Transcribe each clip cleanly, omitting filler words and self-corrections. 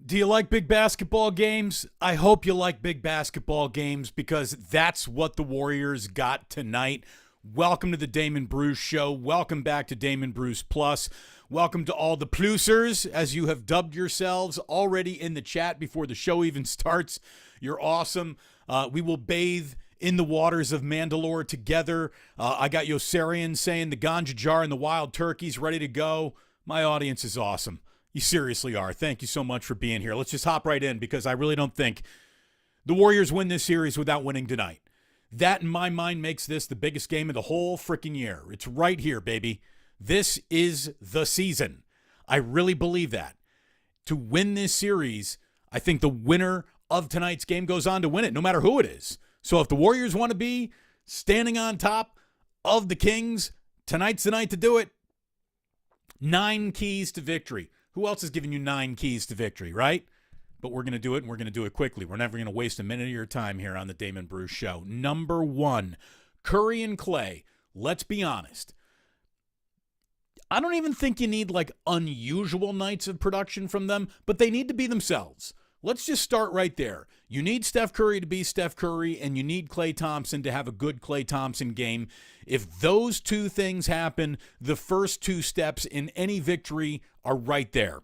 Do you like big basketball games? I hope you like big basketball games because that's what the Warriors got tonight. Welcome to the Damon Bruce Show. Welcome back to Damon Bruce Plus. Welcome to all the plusers, as you have dubbed yourselves already in the chat before the show even starts. You're awesome. We will bathe in the waters of Mandalore together. I got Yossarian saying the ganja jar and the wild turkey's ready to go. My audience is awesome. You seriously are. Thank you so much for being here. Let's just hop right in because I really don't think the Warriors win this series without winning tonight. That, in my mind, makes this the biggest game of the whole freaking year. It's right here, baby. This is the season. I really believe that. To win this series, I think the winner of tonight's game goes on to win it, no matter who it is. So if the Warriors want to be standing on top of the Kings, tonight's the night to do it. 9 keys to victory. Who else is giving you 9 keys to victory, right? But we're going to do it, and we're going to do it quickly. We're never going to waste a minute of your time here on the Damon Bruce Show. Number 1, Curry and Clay. Let's be honest. I don't even think you need, like, unusual nights of production from them, but they need to be themselves. Let's just start right there. You need Steph Curry to be Steph Curry, and you need Klay Thompson to have a good Klay Thompson game. If those two things happen, the first 2 steps in any victory are right there.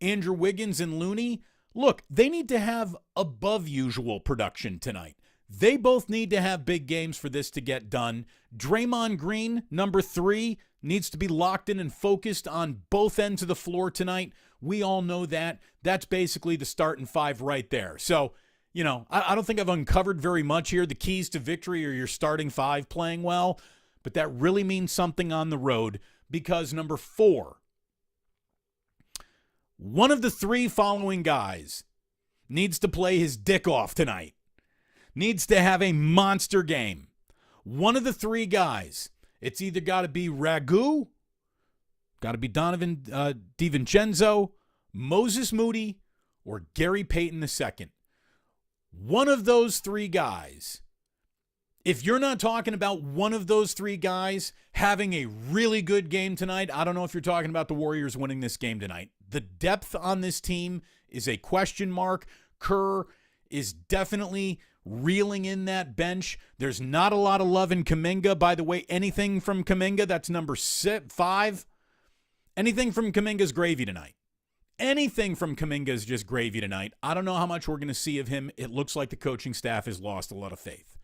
Andrew Wiggins and Looney, look, they need to have above usual production tonight. They both need to have big games for this to get done. Draymond Green, number 3, needs to be locked in and focused on both ends of the floor tonight. We all know that. That's basically the starting 5 right there. So, you know, I don't think I've uncovered very much here. The keys to victory are your starting 5 playing well, but that really means something on the road because number 4, one of the 3 following guys needs to play his dick off tonight. Needs to have a monster game. One of the 3 guys, it's either got to be Ragu, got to be Donovan DiVincenzo, Moses Moody, or Gary Payton II. One of those 3 guys, if you're not talking about one of those 3 guys having a really good game tonight, I don't know if you're talking about the Warriors winning this game tonight. The depth on this team is a question mark. Kerr is definitely reeling in that bench. There's not a lot of love in Kuminga. By the way, anything from Kuminga, that's number 5. Anything from Kuminga's gravy tonight. Anything from Kuminga is just gravy tonight. I don't know how much we're going to see of him. It looks like the coaching staff has lost a lot of faith.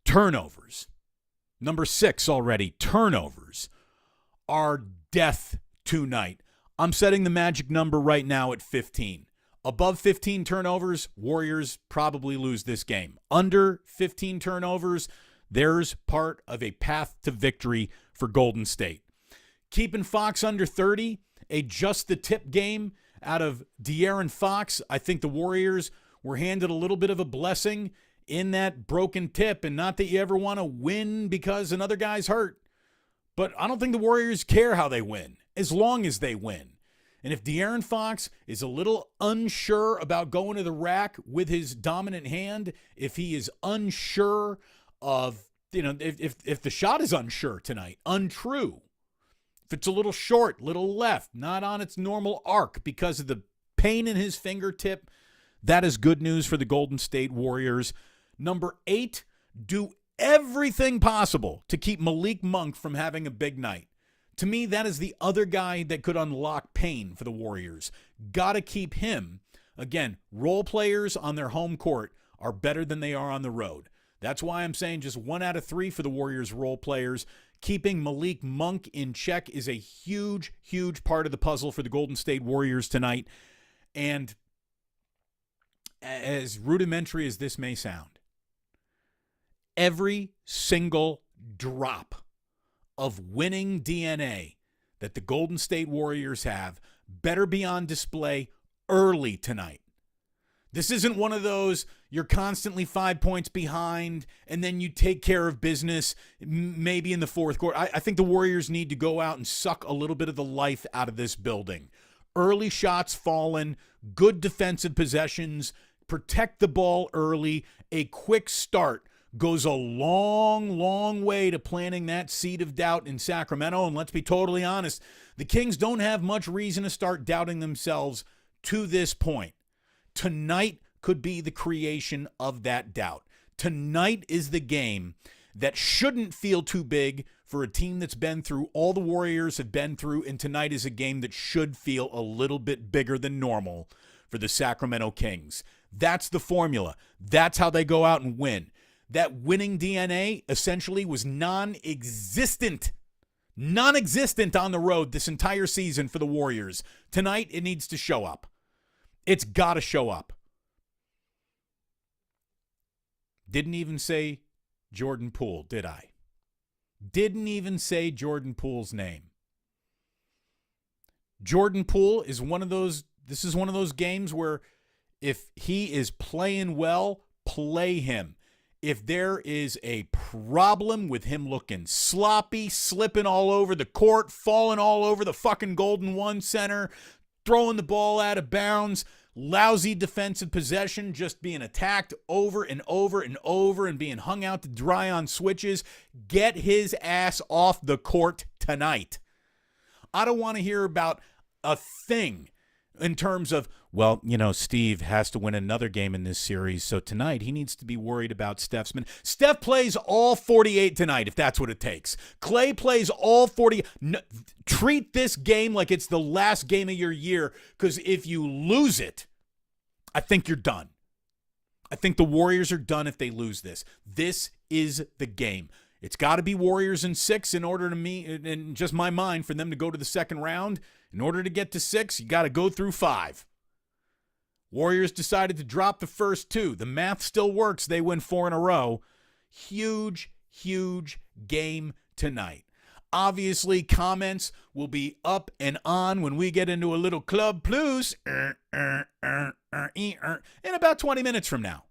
Turnovers. Number 6 already. Turnovers are death tonight. I'm setting the magic number right now at 15. Above 15 turnovers, Warriors probably lose this game. Under 15 turnovers, there's part of a path to victory for Golden State. Keeping Fox under 30, a just the tip game out of De'Aaron Fox. I think the Warriors were handed a little bit of a blessing in that broken tip, and not that you ever want to win because another guy's hurt. But I don't think the Warriors care how they win, as long as they win. And if De'Aaron Fox is a little unsure about going to the rack with his dominant hand, if he is unsure of, you know, if the shot is unsure tonight, untrue, if it's a little short, little left, not on its normal arc because of the pain in his fingertip, that is good news for the Golden State Warriors. Number 8, do everything possible to keep Malik Monk from having a big night. To me, that is the other guy that could unlock pain for the Warriors. Got to keep him. Again, role players on their home court are better than they are on the road. That's why I'm saying just 1 out of 3 for the Warriors role players. Keeping Malik Monk in check is a huge, huge part of the puzzle for the Golden State Warriors tonight. And as rudimentary as this may sound, every single drop of winning DNA that the Golden State Warriors have better be on display early tonight. This isn't one of those you're constantly 5 points behind and then you take care of business maybe in the fourth quarter. I think the Warriors need to go out and suck a little bit of the life out of this building. Early shots fallen, good defensive possessions, protect the ball early, a quick start goes a long, long way to planting that seed of doubt in Sacramento. And let's be totally honest, the Kings don't have much reason to start doubting themselves to this point. Tonight could be the creation of that doubt. Tonight is the game that shouldn't feel too big for a team that's been through all the Warriors have been through, and tonight is a game that should feel a little bit bigger than normal for the Sacramento Kings. That's the formula. That's how they go out and win. That winning DNA essentially was non-existent on the road this entire season for the Warriors. Tonight, it needs to show up. It's got to show up. Didn't even say Jordan Poole, did I? Didn't even say Jordan Poole's name. Jordan Poole is this is one of those games where if he is playing well, play him. If there is a problem with him looking sloppy, slipping all over the court, falling all over the fucking Golden One Center, throwing the ball out of bounds, lousy defensive possession, just being attacked over and over and over and being hung out to dry on switches, get his ass off the court tonight. I don't want to hear about a thing in terms of, well, Steve has to win another game in this series, so tonight he needs to be worried about Steph's minutes. Steph plays all 48 tonight if that's what it takes. Clay plays all 40. No, treat this game like it's the last game of your year, because if you lose it, I think you're done. I think the Warriors are done if they lose this. This is the game. It's got to be Warriors in 6 in order to in just my mind, for them to go to the second round. In order to get to 6, you got to go through 5. Warriors decided to drop the first 2. The math still works. They win 4 in a row. Huge, huge game tonight. Obviously, comments will be up and on when we get into a little Club Plus in about 20 minutes from now.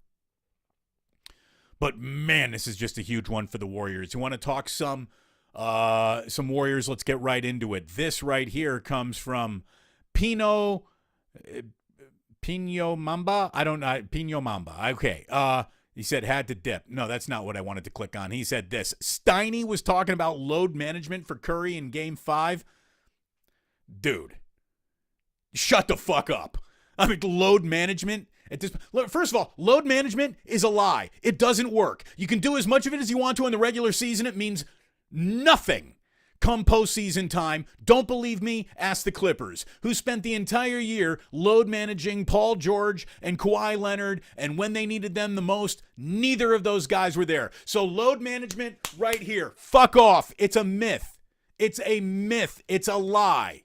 But man, this is just a huge one for the Warriors. You want to talk some Warriors? Let's get right into it. This right here comes from Pino Mamba. I don't know. Pino Mamba. Okay. He said had to dip. No, that's not what I wanted to click on. He said this. Steiny was talking about load management for Curry in Game 5. Dude, shut the fuck up. I mean, load management. First of all, load management is a lie. It doesn't work. You can do as much of it as you want to in the regular season. It means nothing come postseason time. Don't believe me? Ask the Clippers, who spent the entire year load managing Paul George and Kawhi Leonard, and when they needed them the most, neither of those guys were there. So load management right here. Fuck off. It's a myth. It's a myth. It's a lie.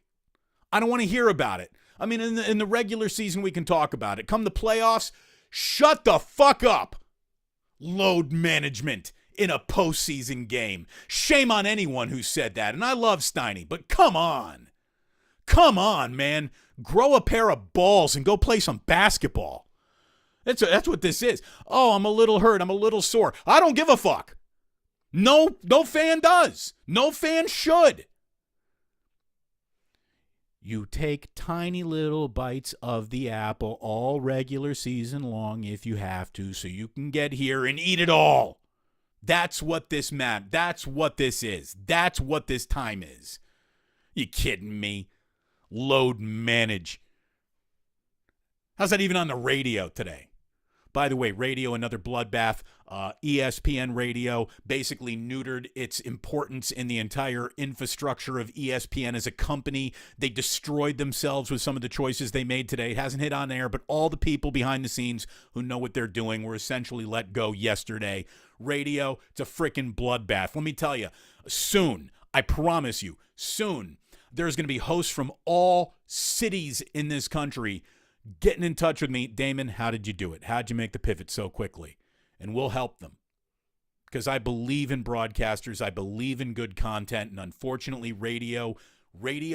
I don't want to hear about it. I mean, in the regular season, we can talk about it. Come the playoffs, shut the fuck up. Load management in a postseason game. Shame on anyone who said that. And I love Steiny, but come on. Come on, man. Grow a pair of balls and go play some basketball. That's what this is. Oh, I'm a little hurt. I'm a little sore. I don't give a fuck. No fan does. No fan should. You take tiny little bites of the apple all regular season long if you have to, so you can get here and eat it all. That's what this map. That's what this is. That's what this time is. You kidding me? Load manage. How's that even on the radio today? By the way, radio, another bloodbath. ESPN radio basically neutered its importance in the entire infrastructure of ESPN as a company. They destroyed themselves with some of the choices they made today. It hasn't hit on air, but all the people behind the scenes who know what they're doing were essentially let go yesterday. Radio, it's a freaking bloodbath. Let me tell you, soon, I promise you, soon, there's going to be hosts from all cities in this country getting in touch with me. Damon, how did you do it? How'd you make the pivot so quickly? And we'll help them. Because I believe in broadcasters. I believe in good content. And unfortunately, radio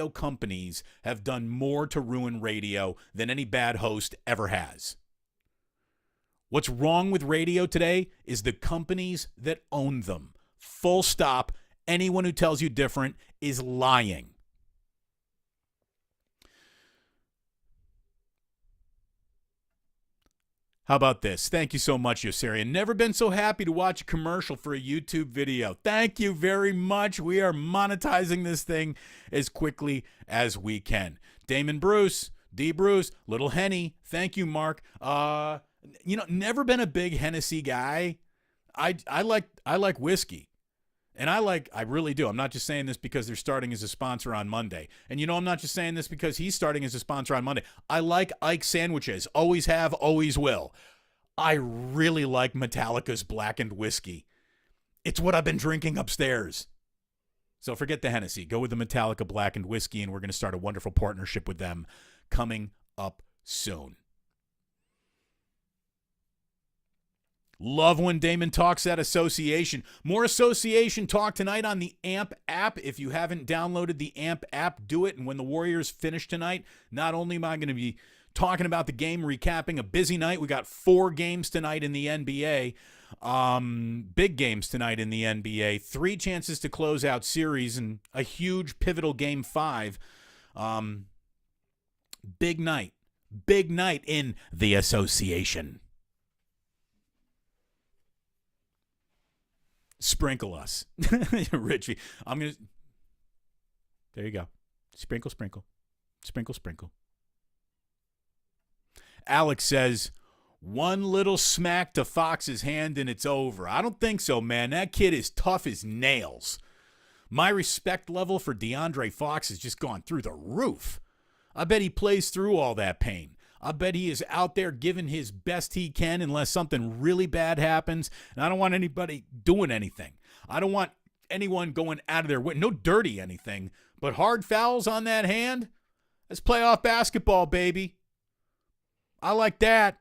companies have done more to ruin radio than any bad host ever has. What's wrong with radio today is the companies that own them. Full stop. Anyone who tells you different is lying. How about this? Thank you so much, Yosarian. Never been so happy to watch a commercial for a YouTube video. Thank you very much. We are monetizing this thing as quickly as we can. Damon Bruce, D. Bruce, little Henny. Thank you, Mark. Never been a big Hennessy guy. I like whiskey. And I really do. I'm not just saying this because they're starting as a sponsor on Monday. And I'm not just saying this because he's starting as a sponsor on Monday. I like Ike sandwiches. Always have, always will. I really like Metallica's blackened whiskey. It's what I've been drinking upstairs. So forget the Hennessy. Go with the Metallica blackened whiskey, and we're going to start a wonderful partnership with them coming up soon. Love when Damon talks that association. More association talk tonight on the AMP app. If you haven't downloaded the AMP app, do it. And when the Warriors finish tonight, not only am I going to be talking about the game, recapping a busy night. We got 4 games tonight in the NBA. Big games tonight in the NBA. 3 chances to close out series and a huge pivotal game 5. Big night. Big night in the association. Sprinkle us. Richie. There you go. Sprinkle, sprinkle. Sprinkle, sprinkle. Alex says, one little smack to Fox's hand and it's over. I don't think so, man. That kid is tough as nails. My respect level for DeAndre Fox has just gone through the roof. I bet he plays through all that pain. I bet he is out there giving his best he can unless something really bad happens. And I don't want anybody doing anything. I don't want anyone going out of their way. No dirty anything. But hard fouls on that hand? That's playoff basketball, baby. I like that.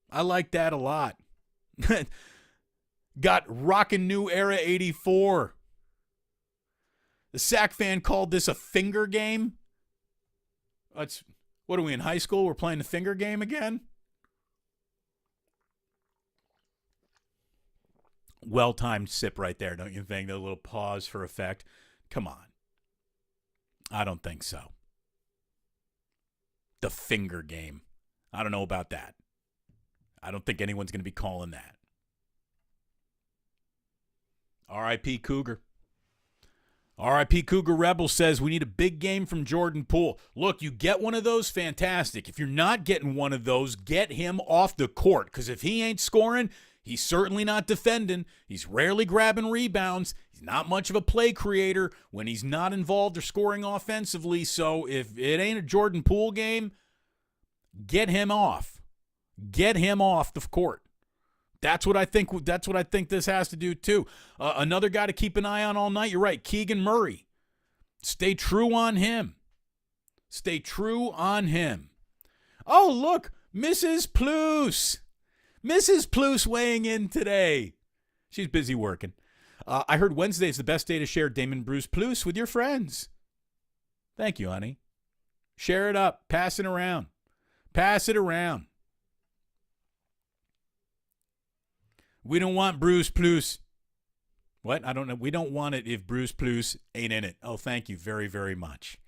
I like that a lot. Got rockin' new era 84. The Sac fan called this a finger game. What are we in high school? We're playing the finger game again? Well-timed sip right there, don't you think? A little pause for effect. Come on. I don't think so. The finger game. I don't know about that. I don't think anyone's going to be calling that. R.I.P. Cougar. R.I.P. Cougar Rebel says we need a big game from Jordan Poole. Look, you get one of those, fantastic. If you're not getting one of those, get him off the court. Because if he ain't scoring, he's certainly not defending. He's rarely grabbing rebounds. He's not much of a play creator when he's not involved or scoring offensively. So if it ain't a Jordan Poole game, get him off. Get him off the court. That's what I think. That's what I think this has to do too. Another guy to keep an eye on all night. You're right, Keegan Murray. Stay true on him. Stay true on him. Oh, look, Mrs. Plus. Mrs. Plus weighing in today. She's busy working. I heard Wednesday is the best day to share Damon Bruce Plus with your friends. Thank you, honey. Share it up. Pass it around. Pass it around. We don't want Bruce Plus. What? I don't know. We don't want it if Bruce Plus ain't in it. Oh, thank you very, very much.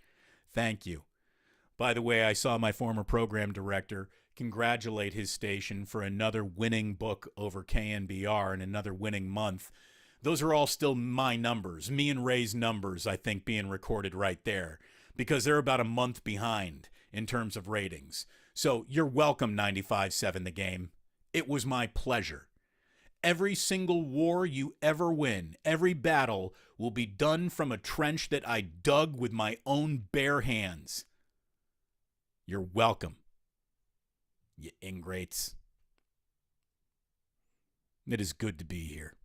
Thank you. By the way, I saw my former program director congratulate his station for another winning book over KNBR and another winning month. Those are all still my numbers, me and Ray's numbers, I think, being recorded right there, because they're about a month behind in terms of ratings. So you're welcome, 95.7 The Game. It was my pleasure. Every single war you ever win, every battle will be done from a trench that I dug with my own bare hands. You're welcome, you ingrates. It is good to be here.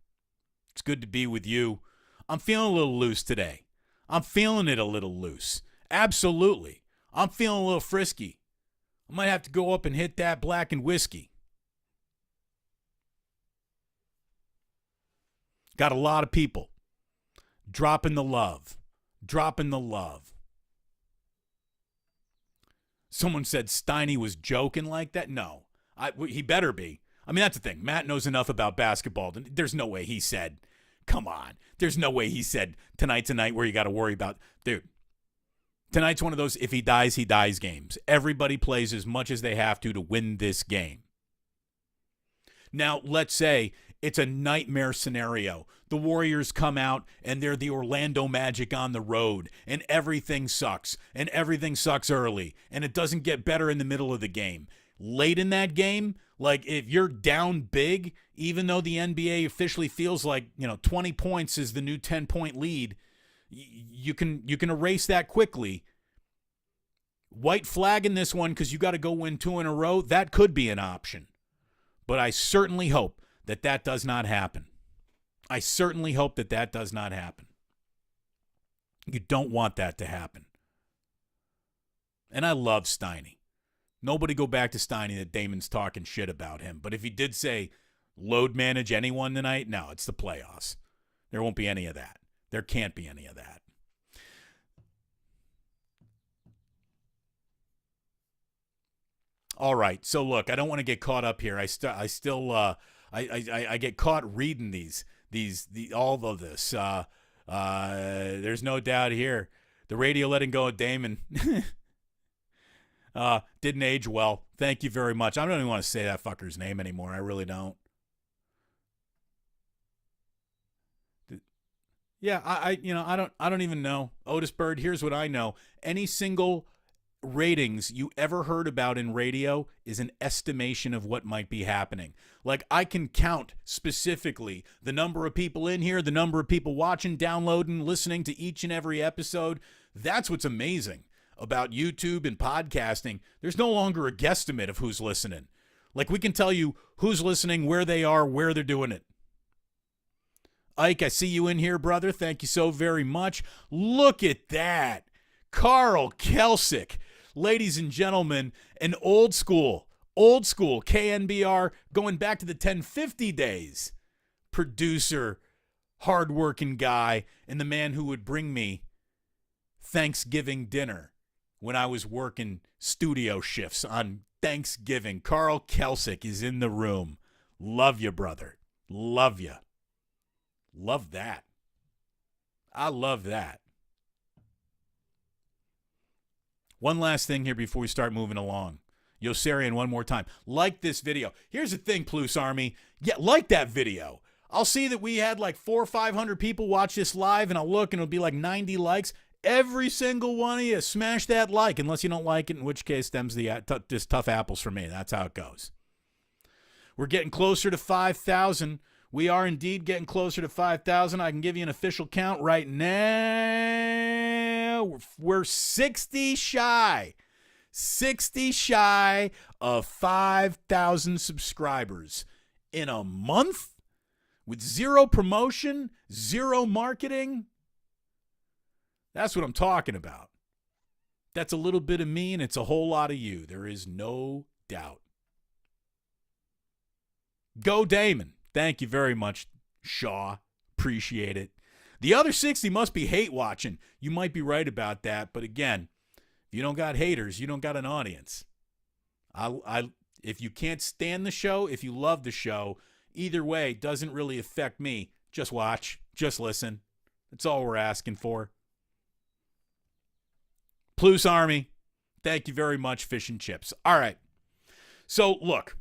It's good to be with you. I'm feeling a little loose today. I'm feeling it a little loose. Absolutely. I'm feeling a little frisky. I might have to go up and hit that blackened whiskey. Got a lot of people dropping the love. Dropping the love. Someone said Steiny was joking like that. No, he better be. I mean, that's the thing. Matt knows enough about basketball. There's no way he said, come on. There's no way he said tonight's a night where you got to worry about. Dude, tonight's one of those if he dies, he dies games. Everybody plays as much as they have to win this game. Now, let's say it's a nightmare scenario. The Warriors come out and they're the Orlando Magic on the road, and everything sucks, and everything sucks early, and it doesn't get better in the middle of the game. Late in that game, like if you're down big, even though the NBA officially feels like, 20 points is the new 10-point lead, you can erase that quickly. White flag in this one because you got to go win 2 in a row. That could be an option. But I certainly hope that does not happen. I certainly hope that does not happen. You don't want that to happen. And I love Steiny. Nobody go back to Steiny that Damon's talking shit about him. But if he did say load manage anyone tonight, no, it's the playoffs. There won't be any of that. There can't be any of that. All right, so look, I don't want to get caught up here. I get caught reading all of this. There's no doubt here. The radio letting go of Damon didn't age well. Thank you very much. I don't even want to say that fucker's name anymore. I really don't. Yeah, I don't even know. Otis Bird, here's what I know. Any single ratings you ever heard about in radio is an estimation of what might be happening. Like, I can count specifically the number of people in here, the number of people watching, downloading, listening to each and every episode. That's what's amazing about YouTube and podcasting. There's no longer a guesstimate of who's listening. Like, we can tell you who's listening, where they are, where they're doing it. Ike, I see you in here, brother. Thank you so very much. Look at that. Carl Kelsick. Ladies and gentlemen, an old school KNBR going back to the 1050 days. Producer, hardworking guy, and the man who would bring me Thanksgiving dinner when I was working studio shifts on Thanksgiving. Carl Kelsick is in the room. Love you, brother. Love you. Love that. I love that. One last thing here before we start moving along. Yosarian, one more time. Like this video. Here's the thing, Plus Army. Yeah, like that video. I'll see that we had like 400 or 500 people watch this live, and I'll look, and it'll be like 90 likes. Every single one of you, smash that like, unless you don't like it, in which case, them's just tough apples for me. That's how it goes. We're getting closer to 5,000. We are indeed getting closer to 5,000. I can give you an official count right now. We're 60 shy of 5,000 subscribers in a month with zero promotion, zero marketing. That's what I'm talking about. That's a little bit of me, and it's a whole lot of you. There is no doubt. Go Damon. Thank you very much, Shaw. Appreciate it. The other 60 must be hate watching. You might be right about that, but again, if you don't got haters, you don't got an audience. If you can't stand the show, if you love the show, either way, doesn't really affect me. Just watch, just listen. That's all we're asking for. Plus Army, thank you very much, Fish and Chips. All right. So, look.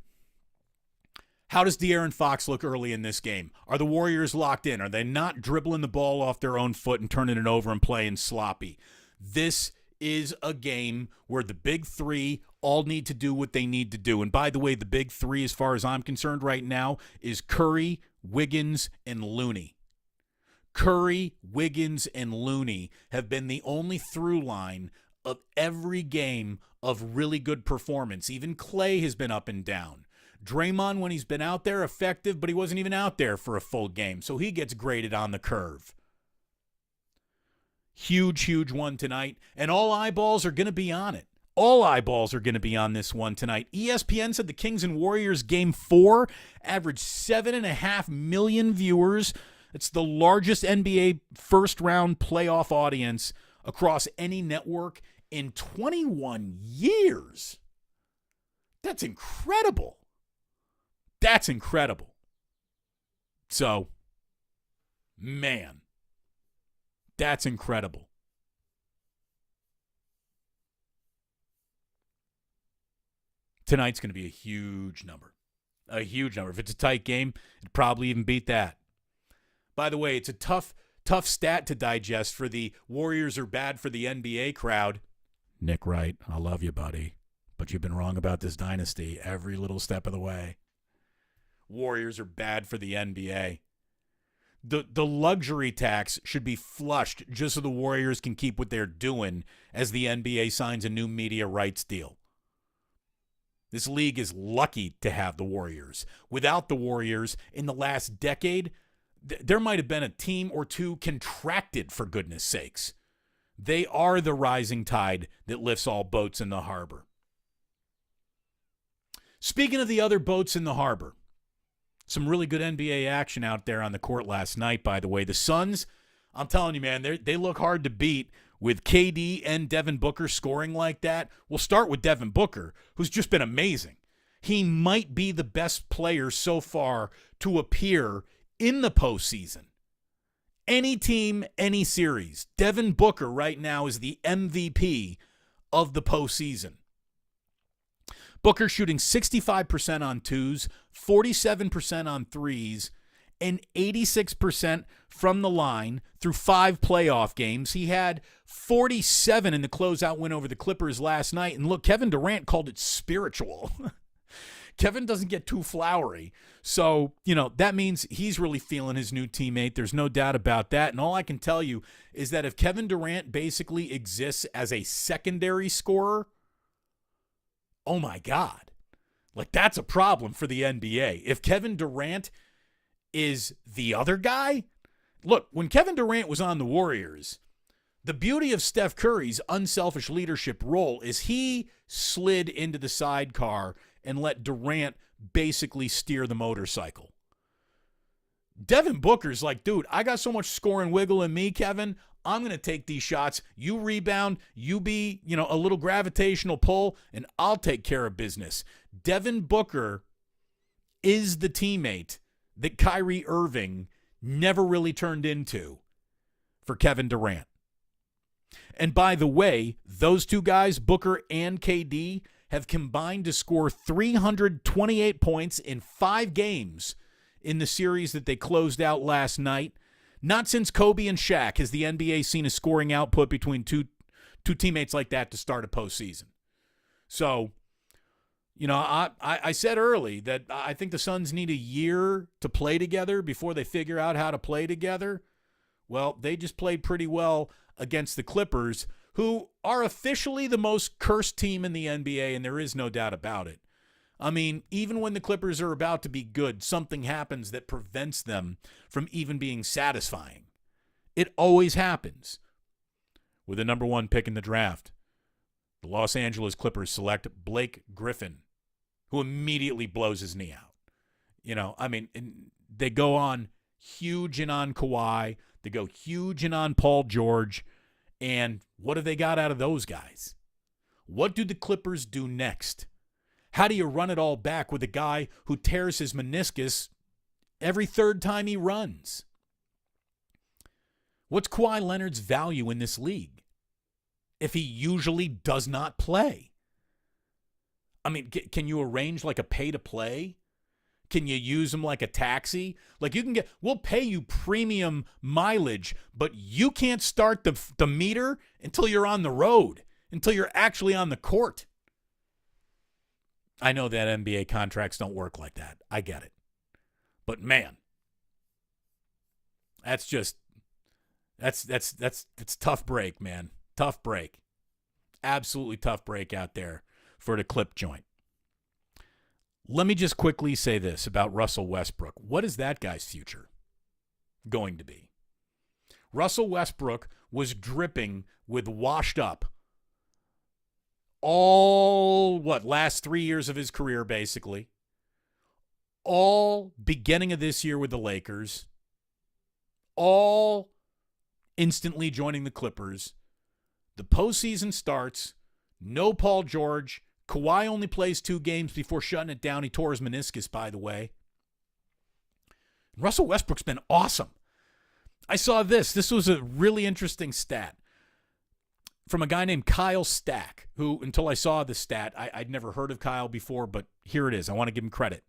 How does De'Aaron Fox look early in this game? Are the Warriors locked in? Are they not dribbling the ball off their own foot and turning it over and playing sloppy? This is a game where the big three all need to do what they need to do. And by the way, the big three, as far as I'm concerned right now, is Curry, Wiggins, and Looney. Curry, Wiggins, and Looney have been the only through line of every game of really good performance. Even Clay has been up and down. Draymond, when he's been out there, effective, but he wasn't even out there for a full game, so he gets graded on the curve. Huge one tonight, and all eyeballs are going to be on it. All eyeballs are going to be on this one tonight. ESPN said the Kings and Warriors Game 4 averaged 7.5 million viewers. It's the largest NBA first-round playoff audience across any network in 21 years. That's incredible. That's incredible. So, man, that's incredible. Tonight's going to be a huge number. A huge number. If it's a tight game, it'd probably even beat that. By the way, it's a tough stat to digest for the Warriors are bad for the NBA crowd. Nick Wright, I love you, buddy, but you've been wrong about this dynasty every little step of the way. Warriors are bad for the NBA. The luxury tax should be flushed just so the Warriors can keep what they're doing as the NBA signs a new media rights deal. This league is lucky to have the Warriors. Without the Warriors, in the last decade, there might have been a team or two contracted, for goodness sakes. They are the rising tide that lifts all boats in the harbor. Speaking of the other boats in the harbor, some really good NBA action out there on the court last night, by the way. The Suns, I'm telling you, man, they look hard to beat with KD and Devin Booker scoring like that. We'll start with Devin Booker, who's just been amazing. He might be the best player so far to appear in the postseason. Any team, any series. Devin Booker right now is the MVP of the postseason. Booker shooting 65% on twos, 47% on threes, and 86% from the line through 5 playoff games. He had 47 in the closeout win over the Clippers last night. And look, Kevin Durant called it spiritual. Kevin doesn't get too flowery. So, that means he's really feeling his new teammate. There's no doubt about that. And all I can tell you is that if Kevin Durant basically exists as a secondary scorer, oh my God, that's a problem for the NBA. If Kevin Durant is the other guy, look, when Kevin Durant was on the Warriors, the beauty of Steph Curry's unselfish leadership role is he slid into the sidecar and let Durant basically steer the motorcycle. Devin Booker's like, dude, I got so much scoring wiggle in me, Kevin. I'm going to take these shots. You rebound. You be, a little gravitational pull, and I'll take care of business. Devin Booker is the teammate that Kyrie Irving never really turned into for Kevin Durant. And by the way, those two guys, Booker and KD, have combined to score 328 points in 5 games in the series that they closed out last night. Not since Kobe and Shaq has the NBA seen a scoring output between two teammates like that to start a postseason. So, I said early that I think the Suns need a year to play together before they figure out how to play together. Well, they just played pretty well against the Clippers, who are officially the most cursed team in the NBA, and there is no doubt about it. I mean, even when the Clippers are about to be good, something happens that prevents them from even being satisfying. It always happens. With the number 1 pick in the draft, the Los Angeles Clippers select Blake Griffin, who immediately blows his knee out. They go on huge and on Kawhi. They go huge and on Paul George. And what have they got out of those guys? What do the Clippers do next? How do you run it all back with a guy who tears his meniscus every third time he runs? What's Kawhi Leonard's value in this league if he usually does not play? I mean, can you arrange like a pay-to-play? Can you use him like a taxi? We'll pay you premium mileage, but you can't start the meter until you're on the road, until you're actually on the court. I know that NBA contracts don't work like that. I get it. But man, that's tough break, man. Tough break. Absolutely tough break out there for the clip joint. Let me just quickly say this about Russell Westbrook. What is that guy's future going to be? Russell Westbrook was dripping with washed up last 3 years of his career, basically. All beginning of this year with the Lakers. All instantly joining the Clippers. The postseason starts. No Paul George. Kawhi only plays 2 games before shutting it down. He tore his meniscus, by the way. Russell Westbrook's been awesome. I saw this. This was a really interesting stat from a guy named Kyle Stack, who, until I saw the stat, I'd never heard of Kyle before, but here it is. I want to give him credit.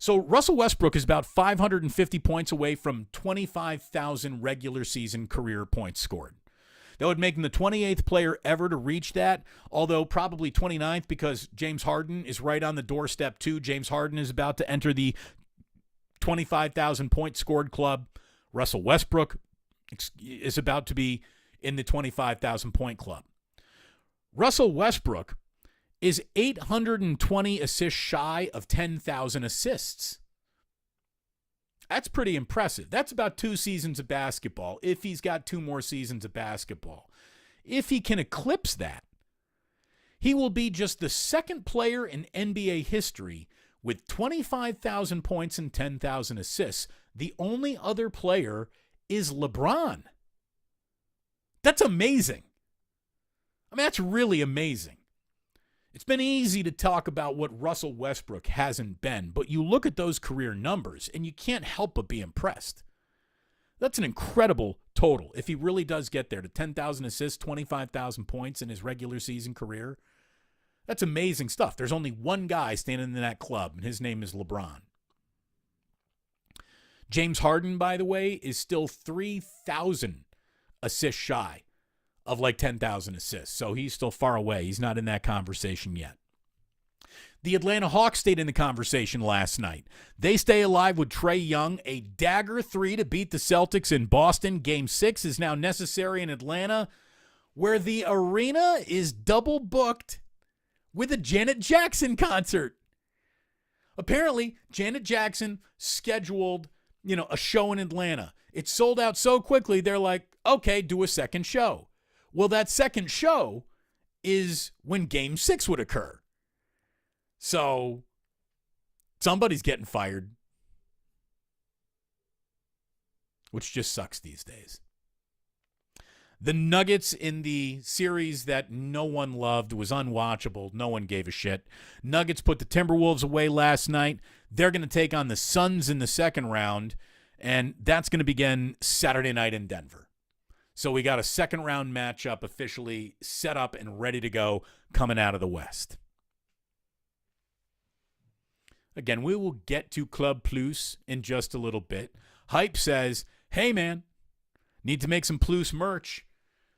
So Russell Westbrook is about 550 points away from 25,000 regular season career points scored. That would make him the 28th player ever to reach that, although probably 29th because James Harden is right on the doorstep too. James Harden is about to enter the 25,000 points scored club. Russell Westbrook is about to be in the 25,000 point club. Russell Westbrook is 820 assists shy of 10,000 assists. That's pretty impressive. That's about 2 seasons of basketball, if he's got 2 more seasons of basketball. If he can eclipse that, he will be just the second player in NBA history with 25,000 points and 10,000 assists. The only other player is LeBron. That's amazing. I mean, that's really amazing. It's been easy to talk about what Russell Westbrook hasn't been, but you look at those career numbers and you can't help but be impressed. That's an incredible total. If he really does get there to 10,000 assists, 25,000 points in his regular season career, that's amazing stuff. There's only one guy standing in that club, and his name is LeBron. James Harden, by the way, is still 3,000 assists shy of like 10,000 assists. So he's still far away. He's not in that conversation yet. The Atlanta Hawks stayed in the conversation last night. They stay alive with Trae Young. A dagger 3 to beat the Celtics in Boston. Game 6 is now necessary in Atlanta, where the arena is double booked with a Janet Jackson concert. Apparently, Janet Jackson scheduled, a show in Atlanta. It sold out so quickly, they're like, okay, do a second show. Well, that second show is when Game 6 would occur. So somebody's getting fired, which just sucks these days. The Nuggets in the series that no one loved was unwatchable. No one gave a shit. Nuggets put the Timberwolves away last night. They're going to take on the Suns in the second round, and that's going to begin Saturday night in Denver. So we got a second round matchup officially set up and ready to go coming out of the West. Again, we will get to Club Plus in just a little bit. Hype says, hey man, need to make some Plus merch.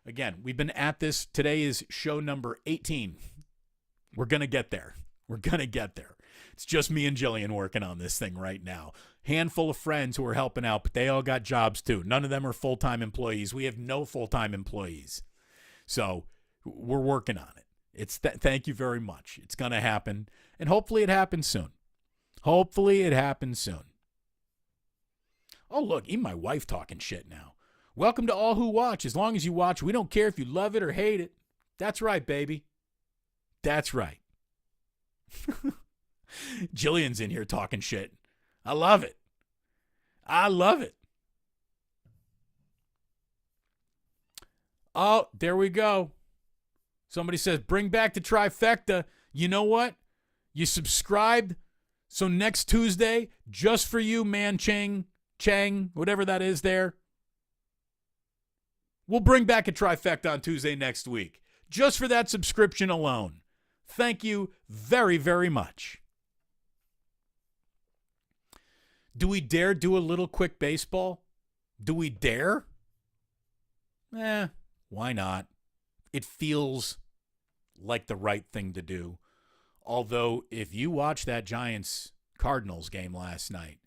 Again, we've been at this. Today is show number 18. We're going to get there. We're going to get there. It's just me and Jillian working on this thing right now. Handful of friends who are helping out, but they all got jobs too. None of them are full-time employees. We have no full-time employees. So we're working on it. Thank you very much. It's going to happen, and hopefully it happens soon. Hopefully it happens soon. Oh, look, even my wife talking shit now. Welcome to all who watch. As long as you watch, we don't care if you love it or hate it. That's right, baby. That's right. Jillian's in here talking shit. I love it. I love it. Oh, there we go. Somebody says, bring back the trifecta. You know what? You subscribed. So next Tuesday, just for you, man, Chang, whatever that is there, we'll bring back a trifecta on Tuesday next week. Just for that subscription alone. Thank you very, very much. Do we dare do a little quick baseball? Do we dare? Why not? It feels like the right thing to do. Although, if you watch that Giants-Cardinals game last night,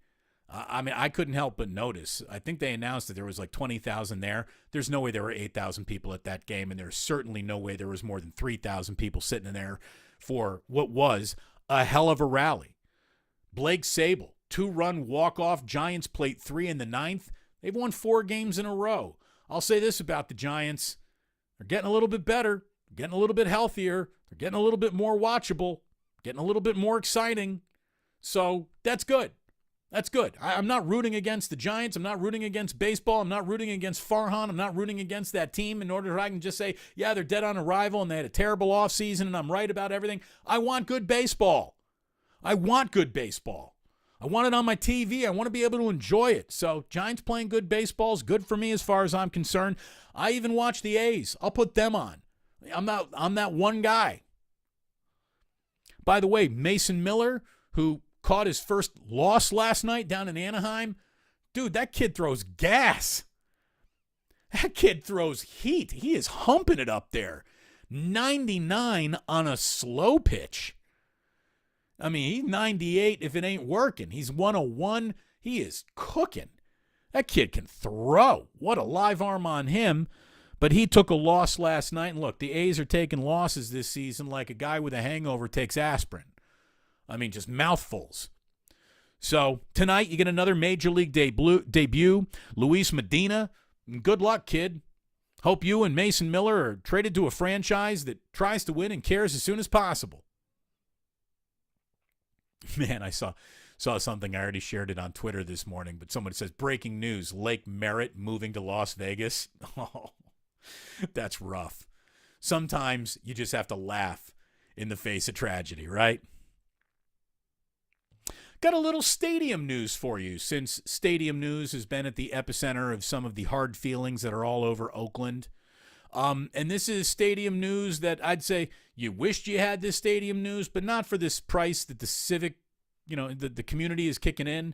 I couldn't help but notice. I think they announced that there was like 20,000 there. There's no way there were 8,000 people at that game, and there's certainly no way there was more than 3,000 people sitting in there for what was a hell of a rally. Blake Sable, 2-run walk-off. Giants plate 3 in the 9th. They've won 4 games in a row. I'll say this about the Giants. They're getting a little bit better, getting a little bit healthier, they're getting a little bit more watchable, getting a little bit more exciting. So that's good. That's good. I'm not rooting against the Giants. I'm not rooting against baseball. I'm not rooting against Farhan. I'm not rooting against that team in order that I can just say, yeah, they're dead on arrival and they had a terrible offseason and I'm right about everything. I want good baseball. I want good baseball. I want it on my TV. I want to be able to enjoy it. So Giants playing good baseball is good for me as far as I'm concerned. I even watch the A's. I'll put them on. I'm that one guy. By the way, Mason Miller, who caught his first loss last night down in Anaheim. Dude, that kid throws gas. That kid throws heat. He is humping it up there. 99 on a slow pitch. I mean, he's 98 if it ain't working. He's 101. He is cooking. That kid can throw. What a live arm on him. But he took a loss last night. And look, the A's are taking losses this season like a guy with a hangover takes aspirin. I mean, just mouthfuls. So tonight you get another Major League debut. Luis Medina. Good luck, kid. Hope you and Mason Miller are traded to a franchise that tries to win and cares as soon as possible. Man, I saw something. I already shared it on Twitter this morning, but someone says, breaking news, Lake Merritt moving to Las Vegas. Oh, that's rough. Sometimes you just have to laugh in the face of tragedy, right? Got a little stadium news for you, since stadium news has been at the epicenter of some of the hard feelings that are all over Oakland. And this is stadium news that I'd say you wished you had this stadium news, but not for this price that the civic, the community is kicking in.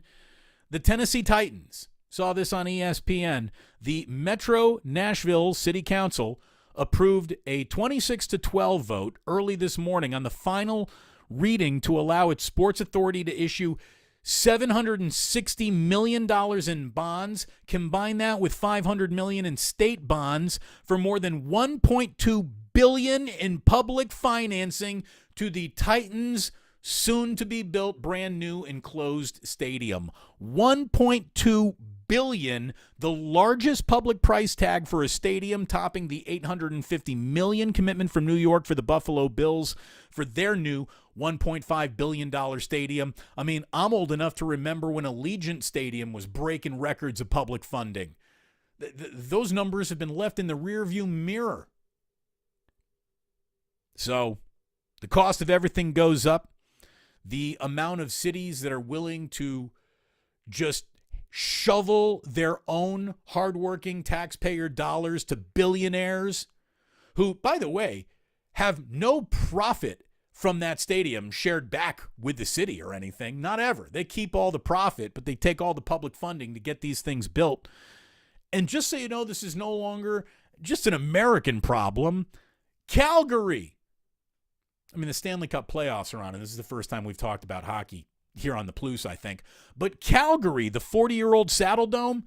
The Tennessee Titans, saw this on ESPN. The Metro Nashville City Council approved a 26-12 vote early this morning on the final reading to allow its sports authority to issue $760 million in bonds. Combine that with $500 million in state bonds for more than $1.2 billion in public financing to the Titans' soon-to-be-built brand-new enclosed stadium. $1.2 billion, the largest public price tag for a stadium, topping the $850 million commitment from New York for the Buffalo Bills for their new $1.5 billion stadium. I mean, I'm old enough to remember when Allegiant Stadium was breaking records of public funding. Those numbers have been left in the rearview mirror. So the cost of everything goes up. The amount of cities that are willing to just shovel their own hardworking taxpayer dollars to billionaires who, by the way, have no profit from that stadium shared back with the city or anything. Not ever. They keep all the profit, but they take all the public funding to get these things built. And just so you know, this is no longer just an American problem. Calgary. I mean, the Stanley Cup playoffs are on, and this is the first time we've talked about hockey here on the Plus, I think. But Calgary, the 40-year-old Saddle Dome,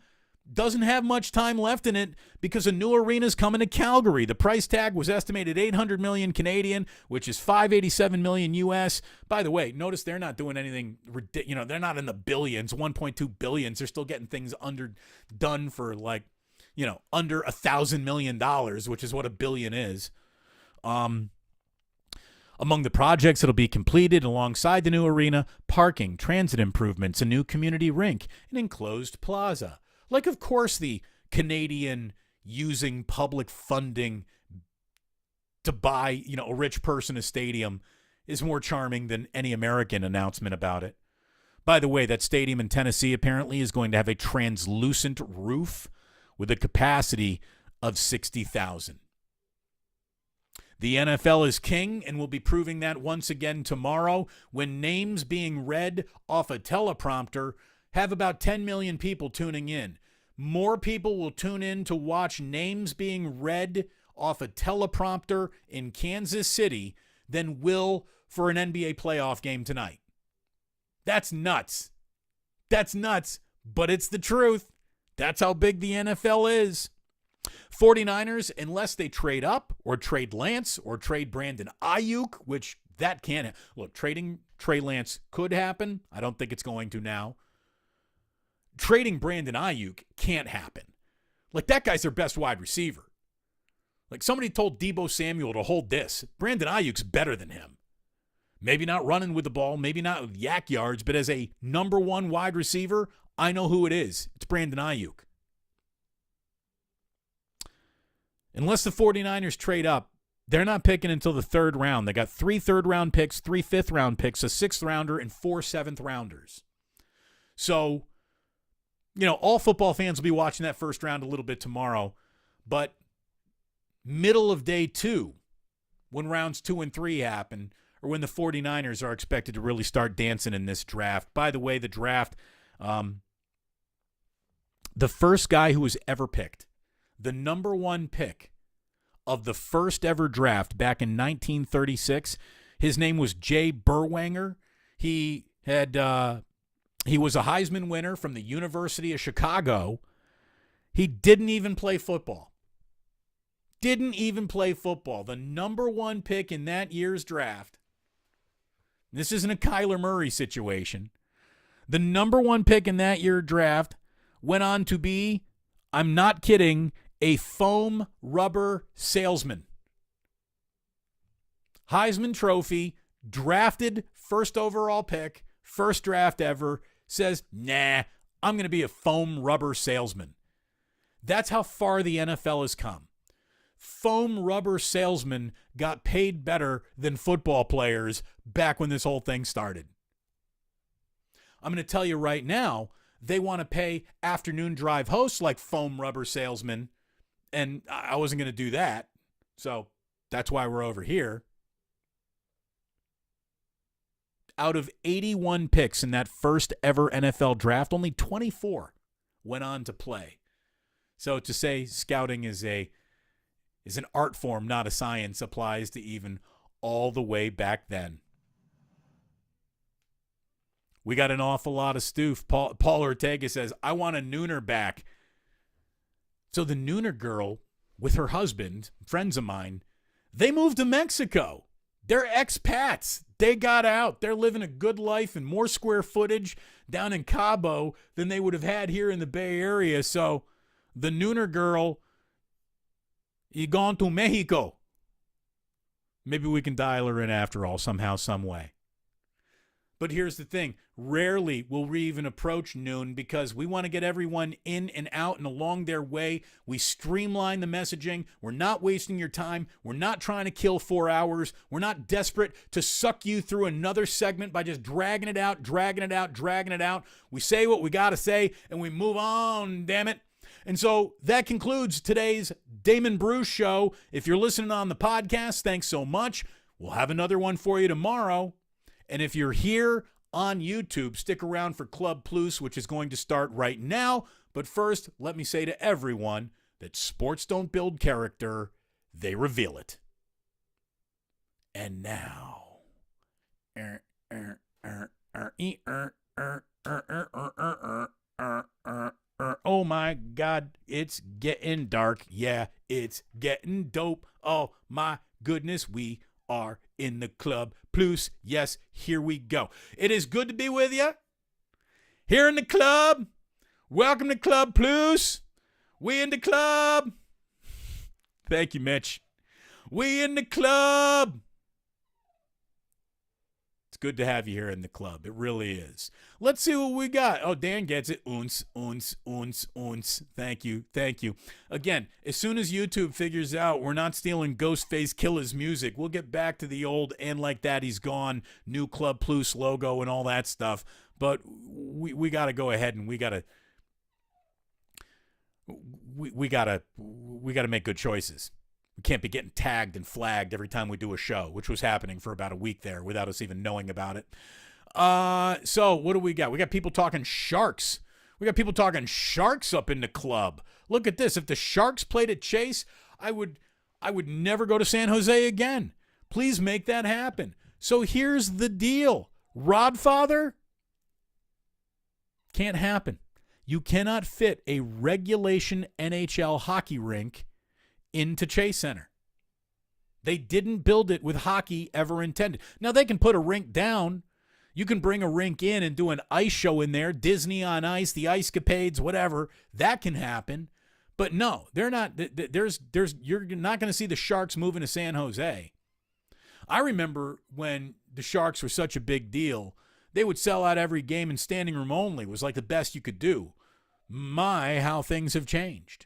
doesn't have much time left in it because a new arena's coming to Calgary. The price tag was estimated $800 million Canadian, which is $587 million US. By the way, notice they're not doing anything, they're not in the billions, 1.2 billions. They're still getting things done for under $1,000 million, which is what a billion is. Among the projects that'll be completed alongside the new arena, parking, transit improvements, a new community rink, an enclosed plaza. Like, of course, the Canadian using public funding to buy, a rich person a stadium is more charming than any American announcement about it. By the way, that stadium in Tennessee apparently is going to have a translucent roof with a capacity of 60,000. The NFL is king and will be proving that once again tomorrow when names being read off a teleprompter have about 10 million people tuning in. More people will tune in to watch names being read off a teleprompter in Kansas City than will for an NBA playoff game tonight. That's nuts. That's nuts, but it's the truth. That's how big the NFL is. 49ers, unless they trade up or trade Lance or trade Brandon Ayuk, which that can't. Look, trading Trey Lance could happen. I don't think it's going to now. Trading Brandon Ayuk can't happen. Like, that guy's their best wide receiver. Like, somebody told Deebo Samuel to hold this. Brandon Ayuk's better than him. Maybe not running with the ball, maybe not with yak yards, but as a number one wide receiver, I know who it is. It's Brandon Ayuk. Unless the 49ers trade up, they're not picking until the third round. They got 3 third-round picks, 3 fifth-round picks, a 6th-rounder, and 4 7th-rounders. So, all football fans will be watching that first round a little bit tomorrow. But middle of day 2, when rounds 2 and 3 happen, or when the 49ers are expected to really start dancing in this draft. By the way, the draft, the first guy who was ever picked, the number one pick of the first ever draft back in 1936, his name was Jay Berwanger. He was a Heisman winner from the University of Chicago. He didn't even play football. The number one pick in that year's draft. This isn't a Kyler Murray situation. The number one pick in that year's draft went on to be, I'm not kidding, a foam rubber salesman. Heisman Trophy, drafted first overall pick, first draft ever, says, nah, I'm going to be a foam rubber salesman. That's how far the NFL has come. Foam rubber salesmen got paid better than football players back when this whole thing started. I'm going to tell you right now, they want to pay afternoon drive hosts like foam rubber salesmen, and I wasn't going to do that. So that's why we're over here. Out of 81 picks in that first ever NFL draft, only 24 went on to play. So to say scouting is an art form, not a science, applies to even all the way back then. We got an awful lot of stoof. Paul Ortega says, I want a nooner back. So the nooner girl with her husband, friends of mine, they moved to Mexico. They're expats. They got out. They're living a good life and more square footage down in Cabo than they would have had here in the Bay Area. So the nooner girl, you gone to Mexico. Maybe we can dial her in after all, somehow, some way. But here's the thing. Rarely will we even approach noon because we want to get everyone in and out and along their way. We streamline the messaging. We're not wasting your time. We're not trying to kill 4 hours. We're not desperate to suck you through another segment by just dragging it out. We say what we got to say and we move on, damn it. And so that concludes today's Damon Bruce Show. If you're listening on the podcast, thanks so much. We'll have another one for you tomorrow. And if you're here on YouTube, stick around for Club Plus, which is going to start right now. But first, let me say to everyone that sports don't build character, they reveal it. And now, oh my God, it's getting dark. Yeah, it's getting dope. Oh my goodness, we are in the Club Plus. Yes, here we go. It is good to be with you here in the club. Welcome to Club Plus. We in the club. Thank you, Mitch. We in the club. It's good to have you here in the club. It really is. Let's see what we got. Oh, Dan gets it. Uns. Thank you. Again, as soon as YouTube figures out we're not stealing Ghostface Killer's music, we'll get back to the old And Like That He's Gone, new Club Plus logo and all that stuff. But we got to go ahead and we got to make good choices. We can't be getting tagged and flagged every time we do a show, which was happening for about a week there without us even knowing about it. So what do we got? We got people talking Sharks. We got people talking Sharks up in the club. Look at this. If the Sharks played at Chase, I would never go to San Jose again. Please make that happen. So here's the deal. Rodfather? Can't happen. You cannot fit a regulation NHL hockey rink into Chase Center. They didn't build it with hockey ever intended. Now, they can put a rink down. You can bring a rink in and do an ice show in there, Disney on Ice, the Ice Capades, whatever. That can happen. But no, they're not. You're not going to see the Sharks moving to San Jose. I remember when the Sharks were such a big deal, they would sell out every game and standing room only was like the best you could do. My, how things have changed.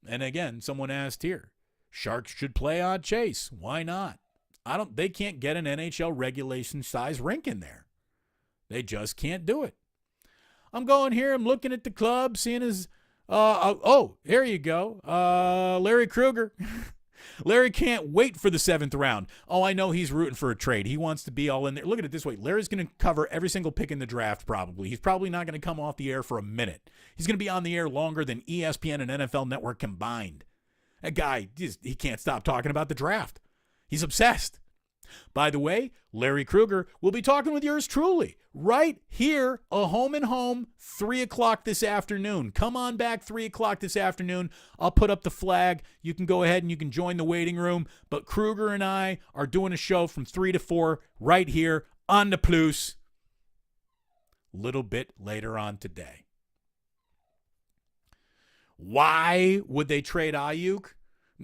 And again, someone asked here, Sharks should play on Chase. Why not? They can't get an NHL regulation size rink in there. They just can't do it. I'm going here. I'm looking at the club, seeing his, here you go. Larry Krueger. Larry can't wait for the 7th round. Oh, I know he's rooting for a trade. He wants to be all in there. Look at it this way. Larry's going to cover every single pick in the draft probably. He's probably not going to come off the air for a minute. He's going to be on the air longer than ESPN and NFL Network combined. That guy, he can't stop talking about the draft. He's obsessed. By the way, Larry Krueger will be talking with yours truly right here, a home and home, 3 o'clock this afternoon. Come on back 3 o'clock this afternoon. I'll put up the flag. You can go ahead and you can join the waiting room. But Krueger and I are doing a show from 3 to 4 right here on the Plus. Little bit later on today. Why would they trade Ayuk?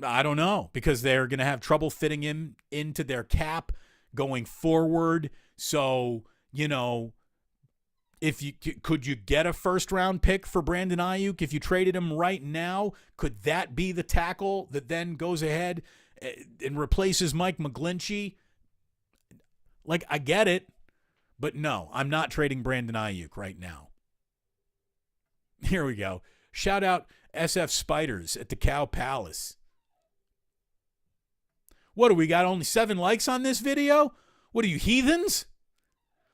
I don't know, because they're going to have trouble fitting him into their cap going forward. So, if you could you get a first-round pick for Brandon Ayuk if you traded him right now? Could that be the tackle that then goes ahead and replaces Mike McGlinchey? Like, I get it, but no, I'm not trading Brandon Ayuk right now. Here we go. Shout out SF Spiders at the Cow Palace. What do we got? Only 7 likes on this video? What are you, heathens?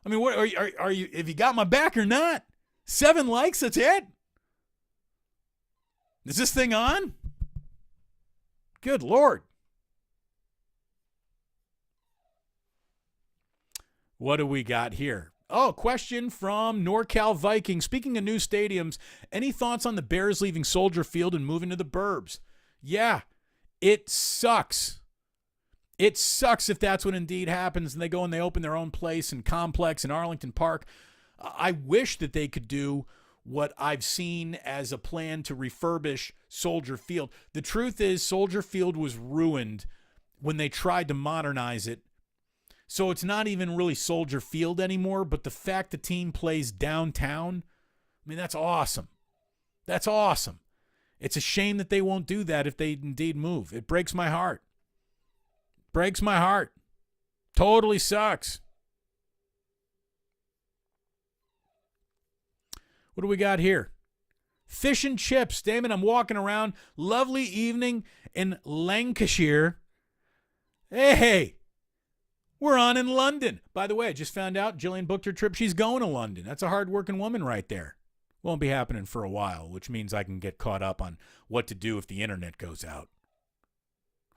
I mean, what are you? Have you got my back or not? 7 likes. That's it. Is this thing on? Good Lord. What do we got here? Oh, question from NorCal Viking. Speaking of new stadiums, any thoughts on the Bears leaving Soldier Field and moving to the burbs? Yeah, it sucks. It sucks if that's what indeed happens and they go and they open their own place and complex in Arlington Park. I wish that they could do what I've seen as a plan to refurbish Soldier Field. The truth is Soldier Field was ruined when they tried to modernize it. So it's not even really Soldier Field anymore, but the fact the team plays downtown, I mean, that's awesome. That's awesome. It's a shame that they won't do that if they indeed move. It breaks my heart. Breaks my heart. Totally sucks. What do we got here? Fish and chips. Damon, I'm walking around. Lovely evening in Lancashire. Hey, we're on in London. By the way, I just found out Jillian booked her trip. She's going to London. That's a hard-working woman right there. Won't be happening for a while, which means I can get caught up on what to do if the internet goes out.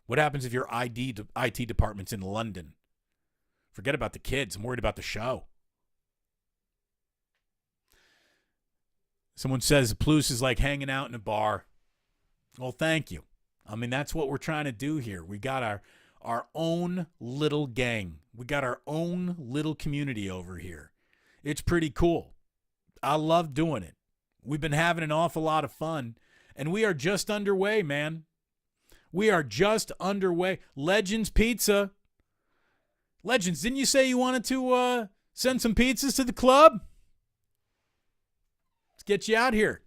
What happens if your IT department's in London? Forget about the kids. I'm worried about the show. Someone says the Plus is like hanging out in a bar. Well, thank you. I mean, that's what we're trying to do here. We got our own little gang. We got our own little community over here. It's pretty cool. I love doing it. We've been having an awful lot of fun, and we are just underway, man. We are just underway. Legends Pizza. Legends, didn't you say you wanted to send some pizzas to the club? Let's get you out here.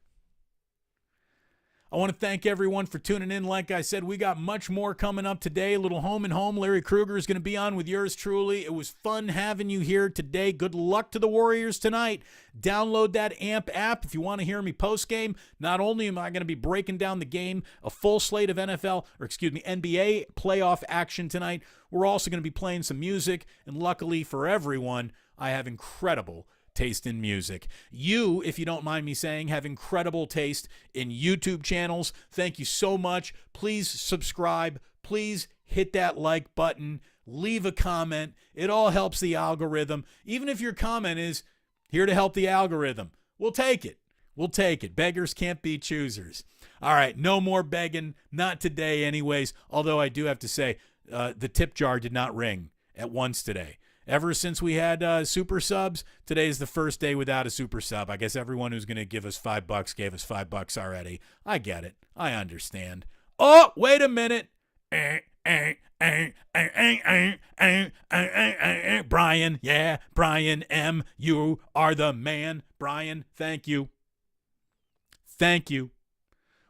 I want to thank everyone for tuning in. Like I said, we got much more coming up today. A little home and home. Larry Krueger is going to be on with yours truly. It was fun having you here today. Good luck to the Warriors tonight. Download that AMP app if you want to hear me post-game. Not only am I going to be breaking down the game, a full slate of NBA playoff action tonight, we're also going to be playing some music. And luckily for everyone, I have incredible taste in music. You, if you don't mind me saying, have incredible taste in YouTube channels. Thank you so much. Please subscribe. Please hit that like button. Leave a comment. It all helps the algorithm. Even if your comment is here to help the algorithm, we'll take it. We'll take it. Beggars can't be choosers. All right, no more begging. Not today anyways, although I do have to say the tip jar did not ring at once today. Ever since we had super subs, today is the first day without a super sub. I guess everyone who's going to give us $5 gave us $5 already. I get it. I understand. Oh, wait a minute. Brian, yeah, Brian M., you are the man. Brian, thank you. Thank you.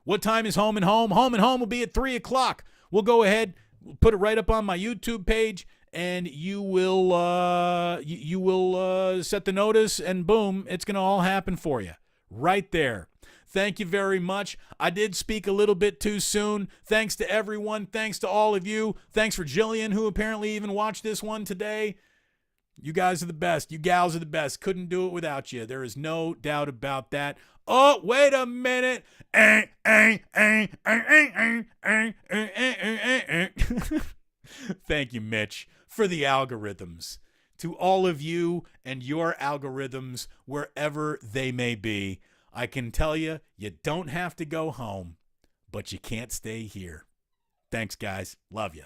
What time is Home and Home? Home and Home will be at 3 o'clock. We'll go ahead, we'll put it right up on my YouTube page, and you will set the notice, and boom, it's going to all happen for you right there. Thank you very much. I did speak a little bit too soon. Thanks to everyone. Thanks to all of you. Thanks for Jillian, who apparently even watched this one today. You guys are the best. You gals are the best. Couldn't do it without you. There is no doubt about that. Oh, wait a minute. Thank you, Mitch, for the algorithms. To all of you and your algorithms, wherever they may be, I can tell you, you don't have to go home, but you can't stay here. Thanks, guys. Love you.